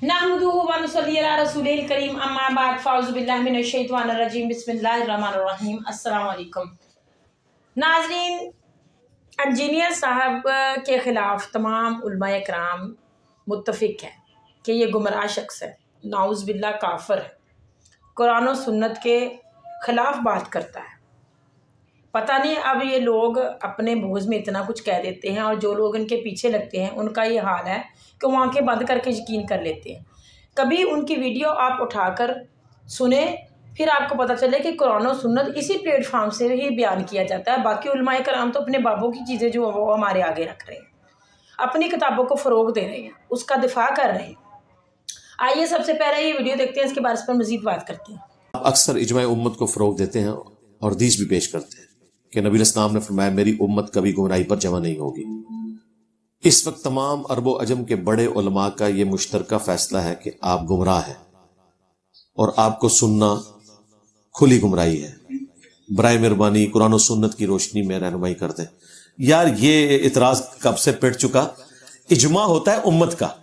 नहमदुहु व नुसल्ली अला रसूलिल करीम अम्मा बाद फ़ाउज़ु बिल्लाहि मिनश शैतानिर रजीम बिस्मिल्लाहिर रहमानिर रहीम। अस्सलाम वालेकुम नाज़रीन, इंजीनियर साहब के ख़िलाफ़ तमाम उलमाए कराम मुत्तफ़िक हैं कि ये गुमराह शख्स है, नाउज़ बिल्लाह काफ़िर है, कुरान और सुन्नत के ख़िलाफ़ बात करता है। पता नहीं अब ये लोग अपने बोझ में इतना कुछ कह देते हैं और जो लोग इनके पीछे लगते हैं उनका ये हाल है कि वो आंखें बंद करके यकीन कर लेते हैं। कभी उनकी वीडियो आप उठाकर सुने, फिर आपको पता चले कि कुरान और सुन्नत इसी प्लेटफॉर्म से ही बयान किया जाता है। बाकी उलमाए कराम तो अपने बाबों की चीज़ें जो वो हमारे आगे रख रहे हैं, अपनी किताबों को फ़रोग दे रहे हैं, उसका दिफा कर रहे हैं। आइए सबसे पहले ये वीडियो देखते हैं, इसके बारे पर मज़ीद बात करते हैं। आप अक्सर इजमाए उम्मत को फ़रोग देते हैं और हदीस भी पेश करते हैं कि नबी इस्लाम ने फरमाया मेरी उम्मत कभी गुमराही पर जमा नहीं होगी। इस वक्त तमाम अरबो अजम के बड़े उलमा का ये मुश्तरका फैसला है कि आप गुमराह हैं और आपको सुनना खुली गुमराही है। बराए मेहरबानी कुरान और सुन्नत की रोशनी में रहनुमाई कर दें। यार ये इतराज कब से पिट चुका। इजमा होता है उम्मत का।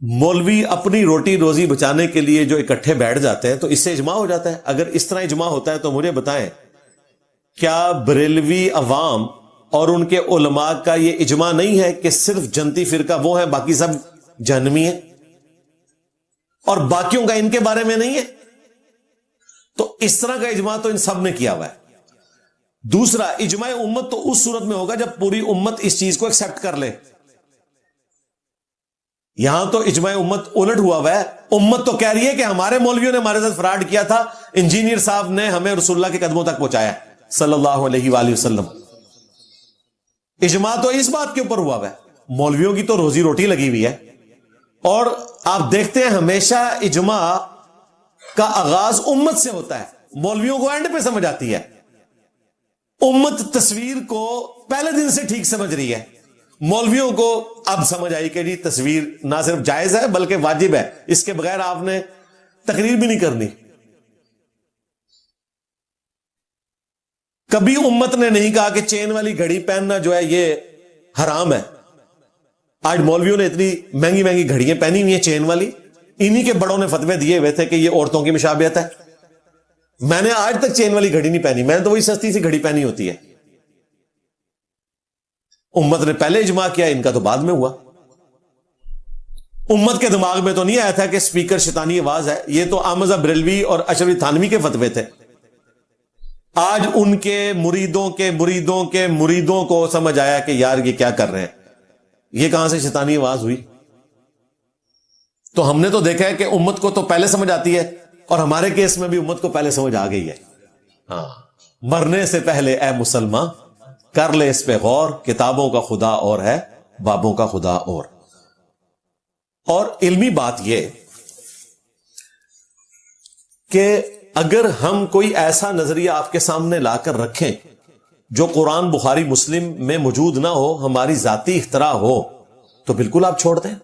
मौलवी अपनी रोटी रोजी बचाने के लिए जो इकट्ठे बैठ जाते हैं तो इससे इजमा हो जाता है। अगर इस तरह इजमा होता है तो मुझे बताएं, क्या बरेलवी अवाम और उनके उलमा का ये इजमा नहीं है कि सिर्फ जनती फिरका वो है, बाकी सब जहन्नमी है और बाकियों का इनके बारे में नहीं है? तो इस तरह का इजमा तो इन सब ने किया हुआ है। दूसरा, इजमा उम्मत तो उस सूरत में होगा जब पूरी उम्मत इस चीज को एक्सेप्ट कर ले। यहां तो इजमा उम्मत उलट हुआ है। उम्मत तो कह रही है कि हमारे मौलवियों ने हमारे साथ फ्रॉड किया था, इंजीनियर साहब ने हमें रसूलुल्लाह के कदमों तक पहुंचाया सल्लल्लाहु अलैहि वसल्लम। इजमा तो इस बात के ऊपर हुआ है। मौलवियों की तो रोजी रोटी लगी हुई है और आप देखते हैं हमेशा इजमा का आगाज उम्मत से होता है, मौलवियों को एंड पे समझ आती है। उम्मत तस्वीर को पहले दिन से ठीक समझ रही है, मौलवियों को अब समझ आई कि जी तस्वीर ना सिर्फ जायज है बल्कि वाजिब है, इसके बगैर आपने तकरीर भी नहीं करनी। कभी उम्मत ने नहीं कहा कि चेन वाली घड़ी पहनना जो है ये हराम है। आज मौलवियों ने इतनी महंगी महंगी घड़ियां पहनी हुई हैं चेन वाली, इन्हीं के बड़ों ने फतवे दिए हुए थे कि ये औरतों की मुशाबियत है। मैंने आज तक चेन वाली घड़ी नहीं पहनी, मैंने तो वही सस्ती सी घड़ी पहनी होती है। उम्मत ने पहले इजमा किया, इनका तो बाद में हुआ। उम्मत के दिमाग में तो नहीं आया था कि स्पीकर शैतानी आवाज है। ये तो आमजा बरेलवी और अशरफ थानवी के फतवे थे। आज उनके मुरीदों के मुरीदों के मुरीदों को समझ आया कि यार ये क्या कर रहे हैं, ये कहां से शैतानी आवाज हुई। तो हमने तो देखा है कि उम्मत को तो पहले समझ आती है और हमारे केस में भी उम्मत को पहले समझ आ गई है। हाँ, मरने से पहले ए मुसलमान कर ले इस पे गौर, किताबों का खुदा और है, बाबों का खुदा और इल्मी बात यह कि अगर हम कोई ऐसा नजरिया आपके सामने लाकर रखें जो कुरान बुखारी मुस्लिम में मौजूद ना हो, हमारी जाती इख्तरा हो, तो बिल्कुल आप छोड़ दें।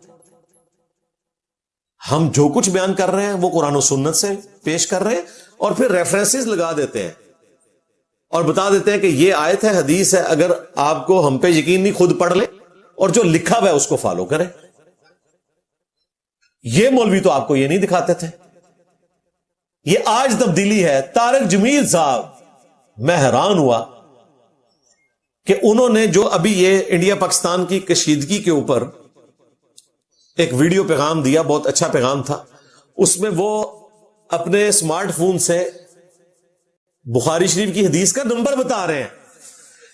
हम जो कुछ बयान कर रहे हैं वो कुरान और सुन्नत से पेश कर रहे हैं और फिर रेफरेंसेस लगा देते हैं और बता देते हैं कि ये आयत है, हदीस है, अगर आपको हम पे यकीन नहीं खुद पढ़ ले और जो लिखा हुआ है उसको फॉलो करें। ये मौलवी तो आपको ये नहीं दिखाते थे। ये आज तब्दीली है। तारिक जमील साहब, मैं हैरान हुआ कि उन्होंने जो अभी ये इंडिया पाकिस्तान की कशीदगी के ऊपर एक वीडियो पैगाम दिया, बहुत अच्छा पैगाम था। उसमें वो अपने स्मार्टफोन से बुखारी शरीफ की हदीस का नंबर बता रहे हैं।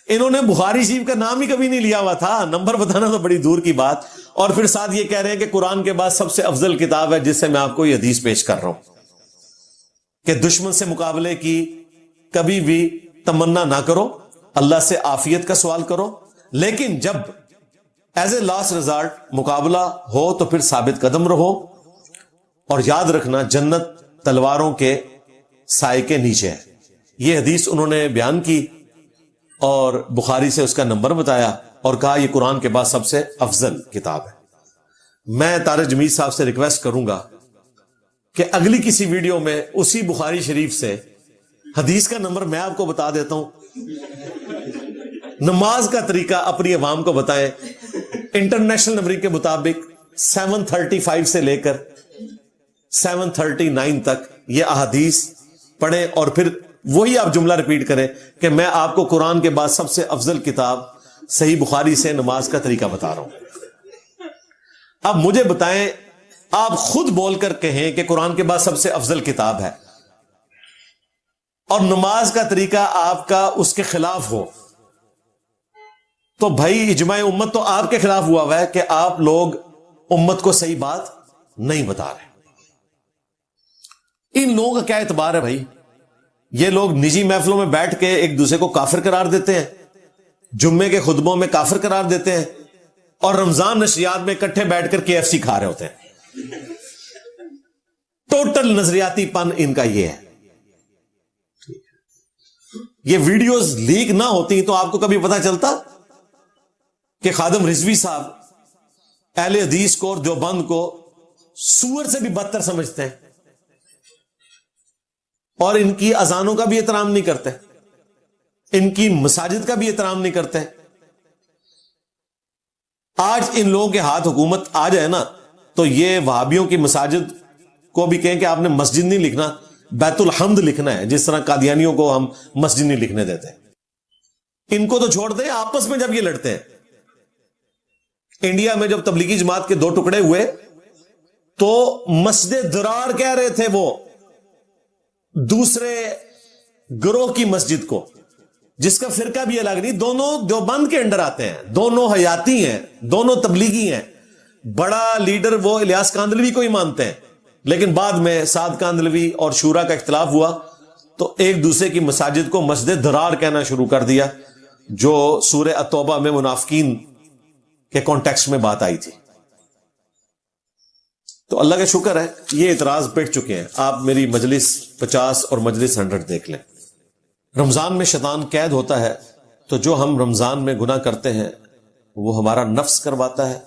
इन्होंने बुखारी शरीफ का नाम ही कभी नहीं लिया हुआ था, नंबर बताना तो बड़ी दूर की बात। और फिर साथ ये कह रहे हैं कि कुरान के बाद सबसे अफजल किताब है जिससे मैं आपको ये हदीस पेश कर रहा हूं कि दुश्मन से मुकाबले की कभी भी तमन्ना ना करो, अल्लाह से आफियत का सवाल करो, लेकिन जब एज ए लास्ट रिजल्ट मुकाबला हो तो फिर साबित कदम रहो और याद रखना जन्नत तलवारों के साए के नीचे है। यह हदीस उन्होंने बयान की और बुखारी से उसका नंबर बताया और कहा यह कुरान के बाद सबसे अफजल किताब है। मैं तारिक जमील साहब से रिक्वेस्ट करूंगा कि अगली किसी वीडियो में उसी बुखारी शरीफ से हदीस का नंबर मैं आपको बता देता हूं, नमाज का तरीका अपनी अवाम को बताएं, इंटरनेशनल नंबरिंग के मुताबिक 735 سے لے کر 739 تک یہ احادیث پڑھیں اور پھر وہی آپ جملہ ریپیٹ کریں کہ میں آپ کو قرآن کے بعد سب سے افضل کتاب صحیح بخاری سے نماز کا طریقہ بتا رہا ہوں. اب مجھے بتائیں، آپ خود بول کر کہیں کہ قرآن کے بعد سب سے افضل کتاب ہے اور نماز کا طریقہ آپ کا اس کے خلاف ہو، تو بھائی اجماع امت تو آپ کے خلاف ہوا ہے کہ آپ لوگ امت کو صحیح بات نہیں بتا رہے. ان لوگوں کا کیا اعتبار ہے بھائی؟ یہ لوگ نجی محفلوں میں بیٹھ کے ایک دوسرے کو کافر قرار دیتے ہیں، جمعے کے خطبوں میں کافر قرار دیتے ہیں، اور رمضان نشریات میں اکٹھے بیٹھ کر KFC کھا رہے ہوتے ہیں. ٹوٹل نظریاتی پن ان کا یہ ہے. یہ ویڈیوز لیک نہ ہوتی تو آپ کو کبھی پتا چلتا کہ خادم رضوی صاحب اہل حدیث کو اور دیوبند کو سور سے بھی بدتر سمجھتے ہیں اور ان کی اذانوں کا بھی احترام نہیں کرتے، ان کی مساجد کا بھی احترام نہیں کرتے. آج ان لوگوں کے ہاتھ حکومت آ جائے نا تو یہ وہابیوں کی مساجد کو بھی کہیں کہ آپ نے مسجد نہیں لکھنا، بیت الحمد لکھنا ہے، جس طرح قادیانیوں کو ہم مسجد نہیں لکھنے دیتے. ان کو تو چھوڑ دیں، آپس میں جب یہ لڑتے ہیں. انڈیا میں جب تبلیغی جماعت کے 2 ٹکڑے ہوئے تو مسجد درار کہہ رہے تھے وہ دوسرے گروہ کی مسجد کو، جس کا فرقہ بھی الگ نہیں، دونوں دیوبند کے انڈر آتے ہیں، دونوں حیاتی ہیں، دونوں تبلیغی ہیں. بڑا لیڈر وہ الیاس کاندلوی کو ہی مانتے ہیں، لیکن بعد میں سعد کاندلوی اور شورا کا اختلاف ہوا تو ایک دوسرے کی مساجد کو مسجد درار کہنا شروع کر دیا، جو سورہ التوبہ میں منافقین کے کانٹیکسٹ میں بات آئی تھی. تو اللہ کا شکر ہے یہ اعتراض پٹ چکے ہیں. آپ میری مجلس 50 اور مجلس 100 دیکھ لیں. رمضان میں شیطان قید ہوتا ہے، تو جو ہم رمضان میں گناہ کرتے ہیں وہ ہمارا نفس کرواتا ہے.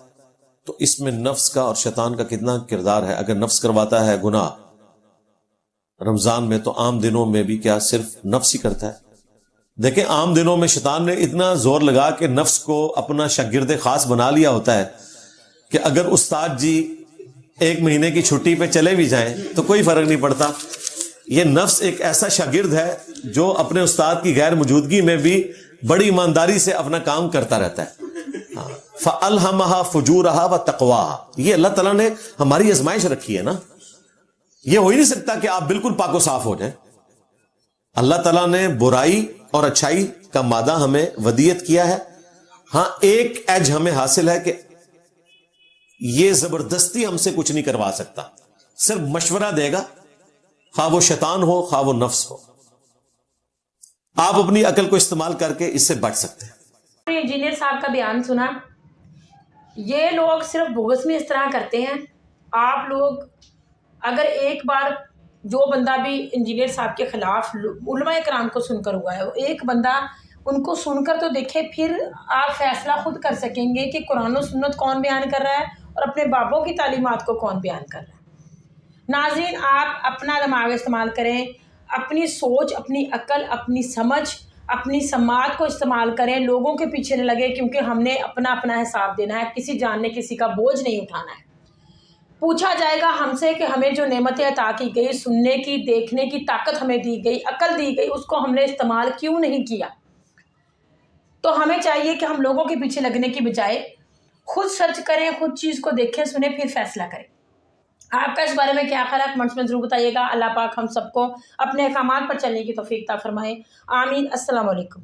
تو اس میں نفس کا اور شیطان کا کتنا کردار ہے. اگر نفس کرواتا ہے گناہ رمضان میں، تو عام دنوں میں بھی کیا صرف نفس ہی کرتا ہے؟ دیکھیں، عام دنوں میں شیطان نے اتنا زور لگا کہ نفس کو اپنا شاگرد خاص بنا لیا ہوتا ہے کہ اگر استاد جی 1 مہینے کی چھٹی پہ چلے بھی جائیں تو کوئی فرق نہیں پڑتا. یہ نفس ایک ایسا شاگرد ہے جو اپنے استاد کی غیر موجودگی میں بھی بڑی ایمانداری سے اپنا کام کرتا رہتا ہے. فَأَلْهَمَهَا فُجُورَهَا وَتَقْوَاهَا. یہ اللہ تعالیٰ نے ہماری آزمائش رکھی ہے نا. یہ ہو ہی نہیں سکتا کہ آپ بالکل پاک و صاف ہو جائیں. اللہ تعالیٰ نے برائی اور اچھائی کا مادہ ہمیں ودیت کیا ہے. ہاں، ایک ایج ہمیں حاصل ہے کہ یہ زبردستی ہم سے کچھ نہیں کروا سکتا، صرف مشورہ دے گا، خواہ وہ شیطان ہو خواہ وہ نفس ہو. آپ اپنی عقل کو استعمال کر کے اس سے بچ سکتے ہیں. انجینئر صاحب کا بیان سنا. یہ لوگ صرف بغض میں اس طرح کرتے ہیں. آپ لوگ اگر ایک بار جو بندہ بھی انجینئر صاحب کے خلاف علماء کرام کو سن کر ہوا ہے، ایک بندہ ان کو سن کر تو دیکھے، پھر آپ فیصلہ خود کر سکیں گے کہ قرآن و سنت کون بیان کر رہا ہے اور اپنے بابوں کی تعلیمات کو کون بیان کر رہا ہے. ناظرین، آپ اپنا دماغ استعمال کریں، اپنی سوچ، اپنی عقل، اپنی سمجھ، اپنی سماعت کو استعمال کریں. لوگوں کے پیچھے نہ لگے، کیونکہ ہم نے اپنا حساب دینا ہے. کسی جان نے کسی کا بوجھ نہیں اٹھانا ہے. پوچھا جائے گا ہم سے کہ ہمیں جو نعمتیں عطا کی گئی، سننے کی، دیکھنے کی طاقت ہمیں دی گئی، عقل دی گئی، اس کو ہم نے استعمال کیوں نہیں کیا؟ تو ہمیں چاہیے کہ ہم لوگوں کے پیچھے لگنے کی بجائے خود سرچ کریں، خود چیز کو دیکھیں، سنیں، پھر فیصلہ کریں. آپ کا اس بارے میں کیا خیال ہے؟ کمنٹس میں ضرور بتائیے گا. اللہ پاک ہم سب کو اپنے احکامات پر چلنے کی توفیق عطا فرمائے. آمین. السلام علیکم.